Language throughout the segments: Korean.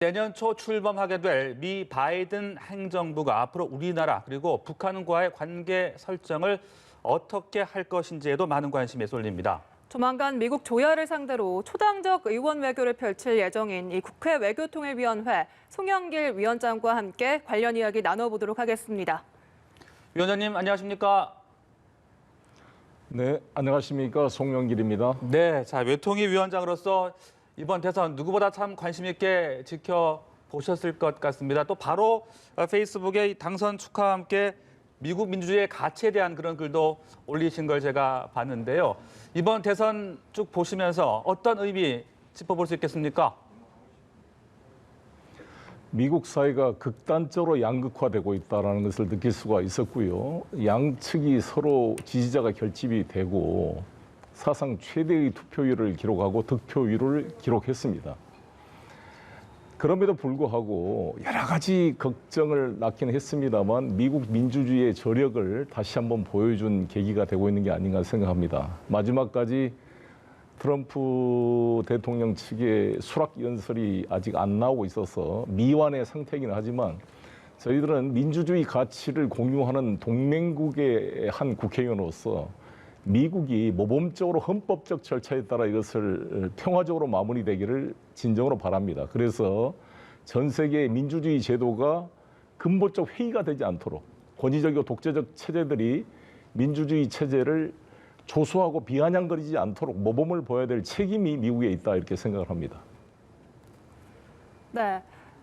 내년 초 출범하게 될 미 바이든 행정부가 앞으로 우리나라 그리고 북한과의 관계 설정을 어떻게 할 것인지에도 많은 관심이 쏠립니다. 조만간 미국 조야를 상대로 초당적 의원 외교를 펼칠 예정인 이 국회 외교통일위원회 송영길 위원장과 함께 관련 이야기 나눠보도록 하겠습니다. 위원장님 안녕하십니까? 네, 안녕하십니까? 송영길입니다. 네, 자 외통위 위원장으로서 이번 대선 누구보다 참 관심 있게 지켜보셨을 것 같습니다. 또 바로 페이스북에 당선 축하와 함께 미국 민주주의의 가치에 대한 그런 글도 올리신 걸 제가 봤는데요. 이번 대선 쭉 보시면서 어떤 의미 짚어볼 수 있겠습니까? 미국 사회가 극단적으로 양극화되고 있다는 것을 느낄 수가 있었고요. 양측이 서로 지지자가 결집이 되고 사상 최대의 투표율을 기록하고 득표율을 기록했습니다. 그럼에도 불구하고 여러 가지 걱정을 낳긴 했습니다만 미국 민주주의의 저력을 다시 한번 보여준 계기가 되고 있는 게 아닌가 생각합니다. 마지막까지 트럼프 대통령 측의 수락 연설이 아직 안 나오고 있어서 미완의 상태이긴 하지만 저희들은 민주주의 가치를 공유하는 동맹국의 한 국회의원으로서 미국이 모범적으로 헌법적 절차에 따라 이것을 평화적으로 마무리되기를 진정으로 바랍니다. 그래서 전 세계의 민주주의 제도가 근본적 회의가 되지 않도록 권위적이고 독재적 체제들이 민주주의 체제를 조소하고 비아냥거리지 않도록 모범을 보여야 될 책임이 미국에 있다 이렇게 생각을 합니다. 네.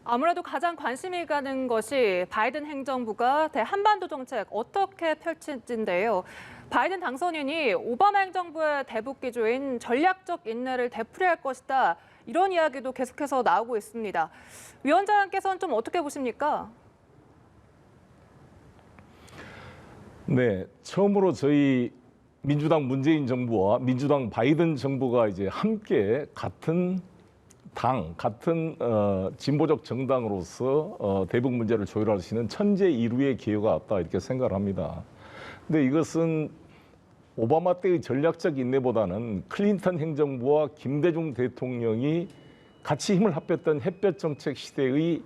아무래도 가장 관심이 가는 것이 바이든 행정부가 대한반도 정책 어떻게 펼칠지인데요. 바이든 당선인이 오바마 행정부의 대북 기조인 전략적 인내를 되풀이할 것이다. 이런 이야기도 계속해서 나오고 있습니다. 위원장께서는 좀 어떻게 보십니까? 네, 처음으로 저희 민주당 문재인 정부와 민주당 바이든 정부가 이제 함께 같은 당, 같은 진보적 정당으로서 대북 문제를 조율할 수 있는 천재 이루의 기회가 왔다 이렇게 생각을 합니다. 근데 이것은 오바마 때의 전략적 인내보다는 클린턴 행정부와 김대중 대통령이 같이 힘을 합했던 햇볕 정책 시대의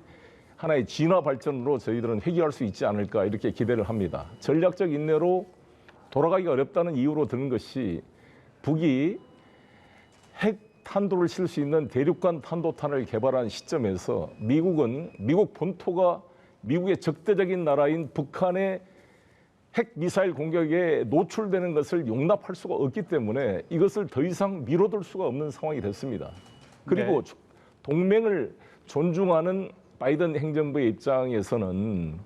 하나의 진화 발전으로 저희들은 회귀할 수 있지 않을까 이렇게 기대를 합니다. 전략적 인내로 돌아가기가 어렵다는 이유로 드는 것이 북이 핵 탄도를 실 수 있는 대륙간 탄도탄을 개발한 시점에서 미국 본토가 미국의 적대적인 나라인 북한의 핵 미사일 공격에 노출되는 것을 용납할 수가 없기 때문에 이것을 더 이상 미뤄둘 수가 없는 상황이 됐습니다. 그리고 네. 동맹을 존중하는 바이든 행정부의 입장에서는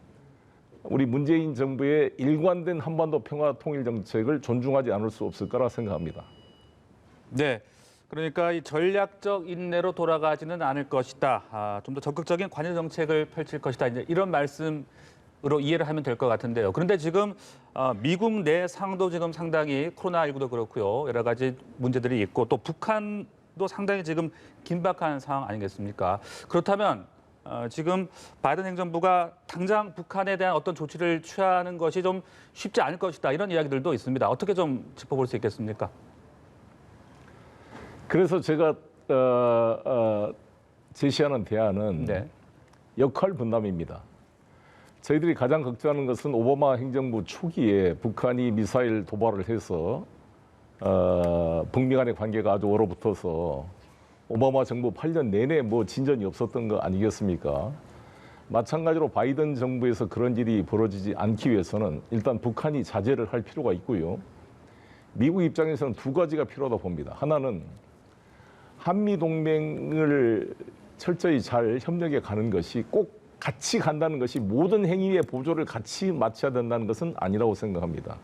우리 문재인 정부의 일관된 한반도 평화 통일 정책을 존중하지 않을 수 없을 거라 생각합니다. 네. 그러니까 이 전략적 인내로 돌아가지는 않을 것이다. 좀 더 적극적인 관여 정책을 펼칠 것이다. 이제 이런 말씀으로 이해를 하면 될 것 같은데요. 그런데 지금 미국 내상도 지금 상당히 코로나19도 그렇고요. 여러 가지 문제들이 있고 또 북한도 상당히 지금 긴박한 상황 아니겠습니까? 그렇다면 지금 바이든 행정부가 당장 북한에 대한 어떤 조치를 취하는 것이 좀 쉽지 않을 것이다. 이런 이야기들도 있습니다. 어떻게 좀 짚어볼 수 있겠습니까? 그래서 제가 제시하는 대안은 네. 역할 분담입니다. 저희들이 가장 걱정하는 것은 오바마 행정부 초기에 북한이 미사일 도발을 해서 북미 간의 관계가 아주 얼어붙어서 오바마 정부 8년 내내 뭐 진전이 없었던 거 아니겠습니까? 마찬가지로 바이든 정부에서 그런 일이 벌어지지 않기 위해서는 일단 북한이 자제를 할 필요가 있고요. 미국 입장에서는 두 가지가 필요하다고 봅니다. 하나는 한미동맹을 철저히 잘 협력해 가는 것이 꼭 같이 간다는 것이 모든 행위의 보조를 같이 맞춰야 된다는 것은 아니라고 생각합니다.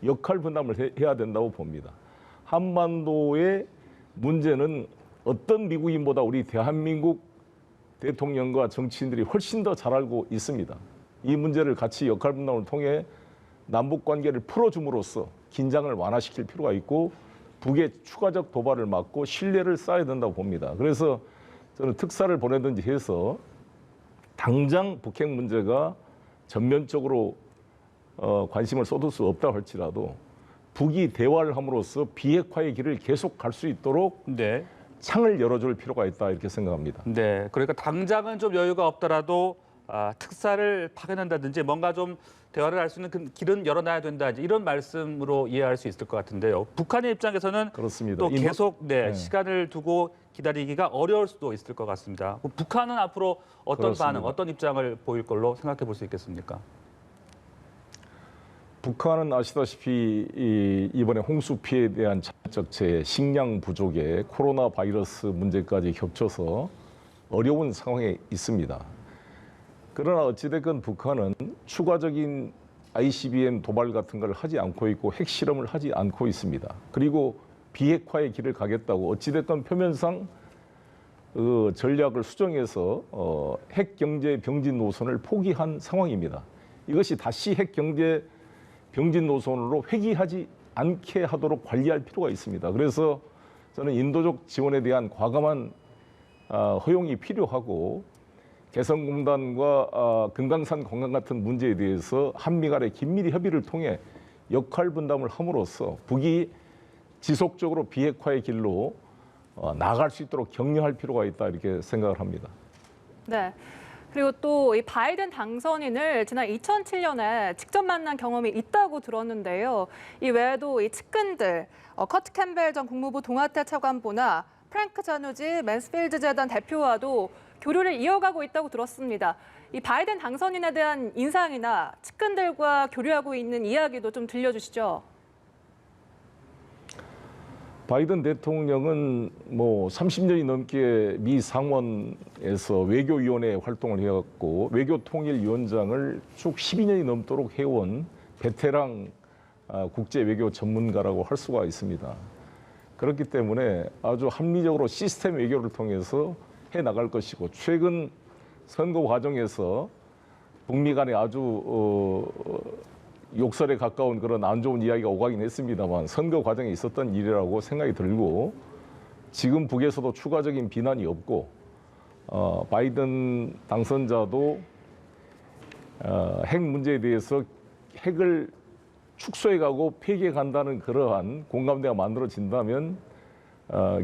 역할 분담을 해야 된다고 봅니다. 한반도의 문제는 어떤 미국인보다 우리 대한민국 대통령과 정치인들이 훨씬 더 잘 알고 있습니다. 이 문제를 같이 역할 분담을 통해 남북 관계를 풀어줌으로써 긴장을 완화시킬 필요가 있고 북의 추가적 도발을 막고 신뢰를 쌓아야 된다고 봅니다. 그래서 저는 특사를 보내든지 해서 당장 북핵 문제가 전면적으로 관심을 쏟을 수 없다 할지라도 북이 대화를 함으로써 비핵화의 길을 계속 갈 수 있도록 네. 창을 열어줄 필요가 있다 이렇게 생각합니다. 네, 그러니까 당장은 좀 여유가 없더라도 특사를 파견한다든지 뭔가 좀 대화를 할 수 있는 그 길은 열어놔야 된다 이런 말씀으로 이해할 수 있을 것 같은데요. 북한의 입장에서는 그렇습니다. 또 계속 네. 시간을 두고 기다리기가 어려울 수도 있을 것 같습니다. 북한은 앞으로 어떤 그렇습니다. 반응, 어떤 입장을 보일 걸로 생각해 볼 수 있겠습니까? 북한은 아시다시피 이번에 홍수 피해에 대한 자체적 재해, 식량 부족에 코로나 바이러스 문제까지 겹쳐서 어려운 상황에 있습니다. 그러나 어찌됐건 북한은 추가적인 ICBM 도발 같은 걸 하지 않고 있고 핵실험을 하지 않고 있습니다. 그리고 비핵화의 길을 가겠다고 어찌됐건 표면상 전략을 수정해서 핵경제 병진 노선을 포기한 상황입니다. 이것이 다시 핵경제 병진 노선으로 회귀하지 않게 하도록 관리할 필요가 있습니다. 그래서 저는 인도적 지원에 대한 과감한 허용이 필요하고 개성공단과 금강산 관광 같은 문제에 대해서 한미 간의 긴밀히 협의를 통해 역할 분담을 함으로써 북이 지속적으로 비핵화의 길로 나아갈 수 있도록 격려할 필요가 있다 이렇게 생각을 합니다. 네. 그리고 또 이 바이든 당선인을 지난 2007년에 직접 만난 경험이 있다고 들었는데요. 이 외에도 이 측근들, 커트 캠벨 전 국무부 동아태 차관보나 프랭크 자누지 맨스필드 재단 대표와도 교류를 이어가고 있다고 들었습니다. 이 바이든 당선인에 대한 인상이나 측근들과 교류하고 있는 이야기도 좀 들려주시죠. 바이든 대통령은 뭐 30년이 넘게 미 상원에서 외교위원회 활동을 해왔고 외교통일위원장을 쭉 12년이 넘도록 해온 베테랑 국제 외교 전문가라고 할 수가 있습니다. 그렇기 때문에 아주 합리적으로 시스템 외교를 통해서 해 나갈 것이고 최근 선거 과정에서 북미 간에 아주 욕설에 가까운 그런 안 좋은 이야기가 오가긴 했습니다만 선거 과정에 있었던 일이라고 생각이 들고 지금 북에서도 추가적인 비난이 없고 바이든 당선자도 핵 문제에 대해서 핵을 축소해가고 폐기해 간다는 그러한 공감대가 만들어진다면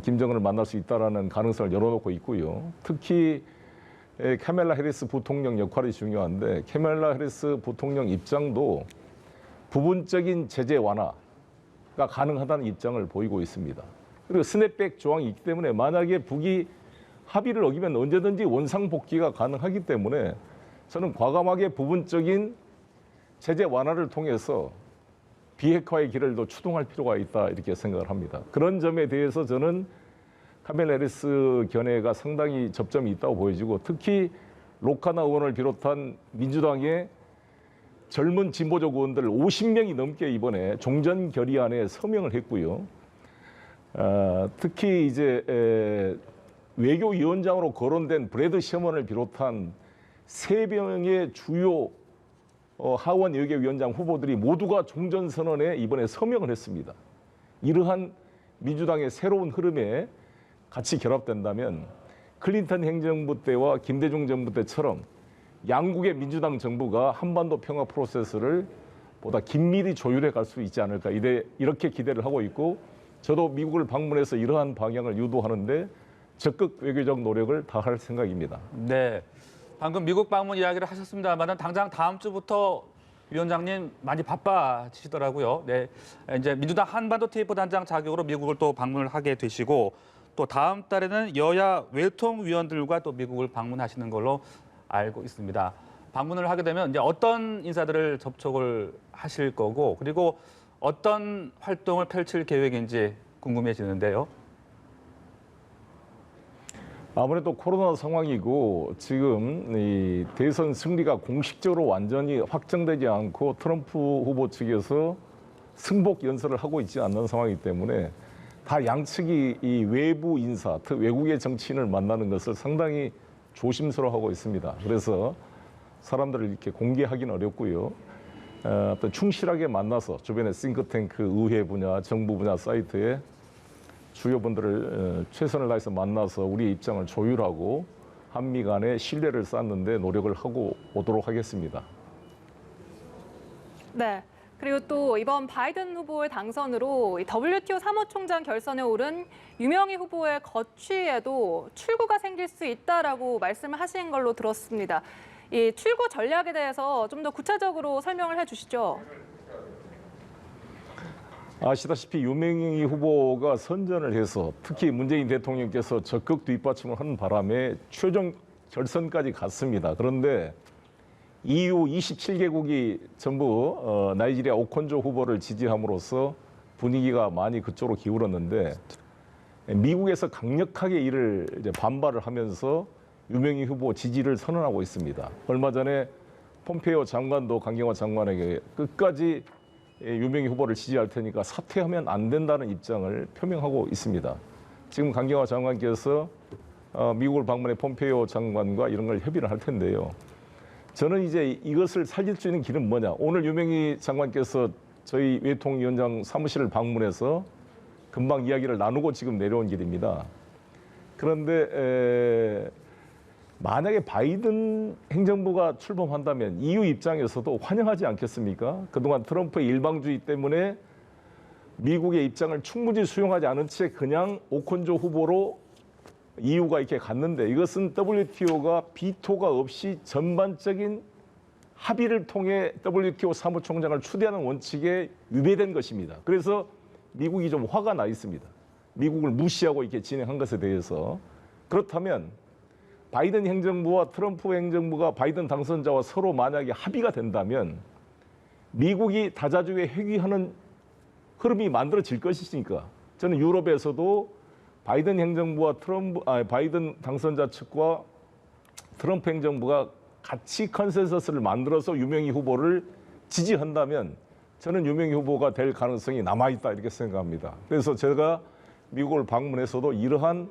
김정은을 만날 수 있다라는 가능성을 열어놓고 있고요. 특히 카멜라 해리스 부통령 역할이 중요한데 카멜라 해리스 부통령 입장도 부분적인 제재 완화가 가능하다는 입장을 보이고 있습니다. 그리고 스냅백 조항이 있기 때문에 만약에 북이 합의를 어기면 언제든지 원상복귀가 가능하기 때문에 저는 과감하게 부분적인 제재 완화를 통해서 비핵화의 길을 더 추동할 필요가 있다 이렇게 생각을 합니다. 그런 점에 대해서 저는 카멜라 해리스 견해가 상당히 접점이 있다고 보여지고 특히 로카나 의원을 비롯한 민주당의 젊은 진보적 의원들 50명이 넘게 이번에 종전 결의안에 서명을 했고요. 특히 이제 외교위원장으로 거론된 브래드 셔먼을 비롯한 3명의 주요 하원 외교위원장 후보들이 모두가 종전선언에 이번에 서명을 했습니다. 이러한 민주당의 새로운 흐름에 같이 결합된다면 클린턴 행정부 때와 김대중 정부 때처럼 양국의 민주당 정부가 한반도 평화 프로세스를 보다 긴밀히 조율해 갈 수 있지 않을까 이렇게 기대를 하고 있고 저도 미국을 방문해서 이러한 방향을 유도하는데 적극 외교적 노력을 다할 생각입니다. 네, 방금 미국 방문 이야기를 하셨습니다만 당장 다음 주부터 위원장님 많이 바빠지시더라고요. 네, 이제 민주당 한반도 TF 단장 자격으로 미국을 또 방문을 하게 되시고 또 다음 달에는 여야 외통위원들과 또 미국을 방문하시는 걸로 알고 있습니다. 방문을 하게 되면 이제 어떤 인사들을 접촉을 하실 거고 그리고 어떤 활동을 펼칠 계획인지 궁금해지는데요. 아무래도 코로나 상황이고 지금 이 대선 승리가 공식적으로 완전히 확정되지 않고 트럼프 후보 측에서 승복 연설을 하고 있지 않는 상황이기 때문에 다 양측이 이 외부 인사, 외국의 정치인을 만나는 것을 상당히 조심스러워하고 있습니다. 그래서 사람들을 이렇게 공개하기는 어렵고요. 또 충실하게 만나서 주변의 싱크탱크, 의회 분야, 정부 분야 사이트에 주요 분들을 최선을 다해서 만나서 우리의 입장을 조율하고 한미 간의 신뢰를 쌓는 데 노력을 하고 오도록 하겠습니다. 네. 그리고 또 이번 바이든 후보의 당선으로 이 WTO 사무총장 결선에 오른 유명희 후보의 거취에도 출구가 생길 수 있다라고 말씀을 하신 걸로 들었습니다. 이 출구 전략에 대해서 좀 더 구체적으로 설명을 해주시죠. 아시다시피 유명희 후보가 선전을 해서 특히 문재인 대통령께서 적극 뒷받침을 하는 바람에 최종 결선까지 갔습니다. 그런데 EU 27개국이 전부 나이지리아 오콘조 후보를 지지함으로써 분위기가 많이 그쪽으로 기울었는데 미국에서 강력하게 이를 이제 반발을 하면서 유명희 후보 지지를 선언하고 있습니다. 얼마 전에 폼페이오 장관도 강경화 장관에게 끝까지 유명희 후보를 지지할 테니까 사퇴하면 안 된다는 입장을 표명하고 있습니다. 지금 강경화 장관께서 미국을 방문해 폼페이오 장관과 이런 걸 협의를 할 텐데요. 저는 이제 이것을 살릴 수 있는 길은 뭐냐. 오늘 유명희 장관께서 저희 외통위원장 사무실을 방문해서 금방 이야기를 나누고 지금 내려온 길입니다. 그런데 만약에 바이든 행정부가 출범한다면 EU 입장에서도 환영하지 않겠습니까? 그동안 트럼프의 일방주의 때문에 미국의 입장을 충분히 수용하지 않은 채 그냥 오콘조 후보로 EU가 이렇게 갔는데 이것은 WTO가 비토가 없이 전반적인 합의를 통해 WTO 사무총장을 추대하는 원칙에 위배된 것입니다. 그래서 미국이 좀 화가 나 있습니다. 미국을 무시하고 이렇게 진행한 것에 대해서. 그렇다면 바이든 행정부와 트럼프 행정부가 바이든 당선자와 서로 만약에 합의가 된다면 미국이 다자주에 회귀하는 흐름이 만들어질 것이니까 저는 유럽에서도 바이든 행정부와 바이든 당선자 측과 트럼프 행정부가 같이 컨센서스를 만들어서 유명희 후보를 지지한다면 저는 유명희 후보가 될 가능성이 남아있다 이렇게 생각합니다. 그래서 제가 미국을 방문해서도 이러한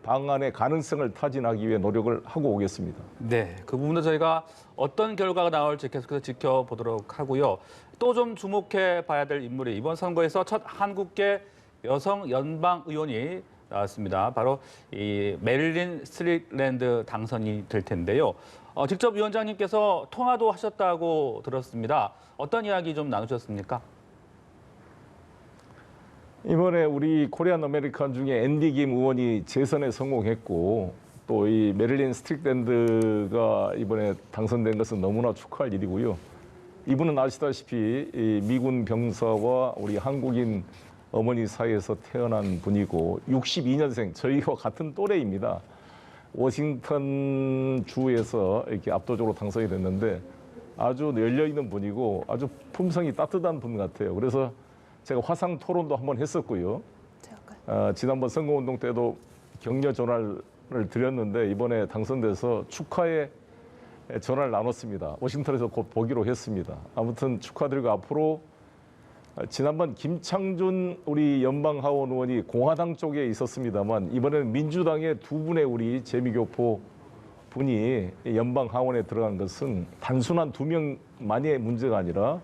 방안의 가능성을 타진하기 위해 노력을 하고 오겠습니다. 네, 그 부분도 저희가 어떤 결과가 나올지 계속해서 지켜보도록 하고요. 또 좀 주목해 봐야 될 인물이 이번 선거에서 첫 한국계 여성 연방 의원이 나왔습니다. 바로 이 메릴린 스트릭랜드 당선이 될 텐데요. 직접 위원장님께서 통화도 하셨다고 들었습니다. 어떤 이야기 좀 나누셨습니까? 이번에 우리 코리안 아메리칸 중에 앤디 김 의원이 재선에 성공했고 또 이 메릴린 스트릭랜드가 이번에 당선된 것은 너무나 축하할 일이고요. 이분은 아시다시피 이 미군 병사와 우리 한국인 어머니 사이에서 태어난 분이고 62년생 저희와 같은 또래입니다. 워싱턴 주에서 이렇게 압도적으로 당선이 됐는데 아주 열려있는 분이고 아주 품성이 따뜻한 분 같아요. 그래서 제가 화상 토론도 한번 했었고요. 지난번 선거운동 때도 격려 전화를 드렸는데 이번에 당선돼서 축하의 전화를 나눴습니다. 워싱턴에서 곧 보기로 했습니다. 아무튼 축하드리고 앞으로 지난번 김창준 우리 연방하원 의원이 공화당 쪽에 있었습니다만 이번에는 민주당의 두 분의 우리 재미교포 분이 연방하원에 들어간 것은 단순한 2명만의 문제가 아니라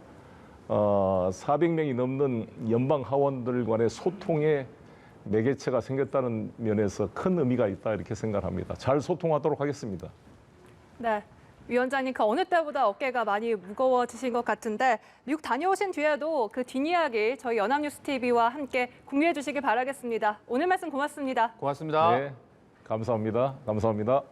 400명이 넘는 연방하원들 간의 소통의 매개체가 생겼다는 면에서 큰 의미가 있다 이렇게 생각합니다. 잘 소통하도록 하겠습니다. 네. 위원장님, 그 어느 때보다 어깨가 많이 무거워지신 것 같은데 미국 다녀오신 뒤에도 그 뒷이야기 저희 연합뉴스TV와 함께 공유해 주시기 바라겠습니다. 오늘 말씀 고맙습니다. 고맙습니다. 네, 감사합니다. 감사합니다.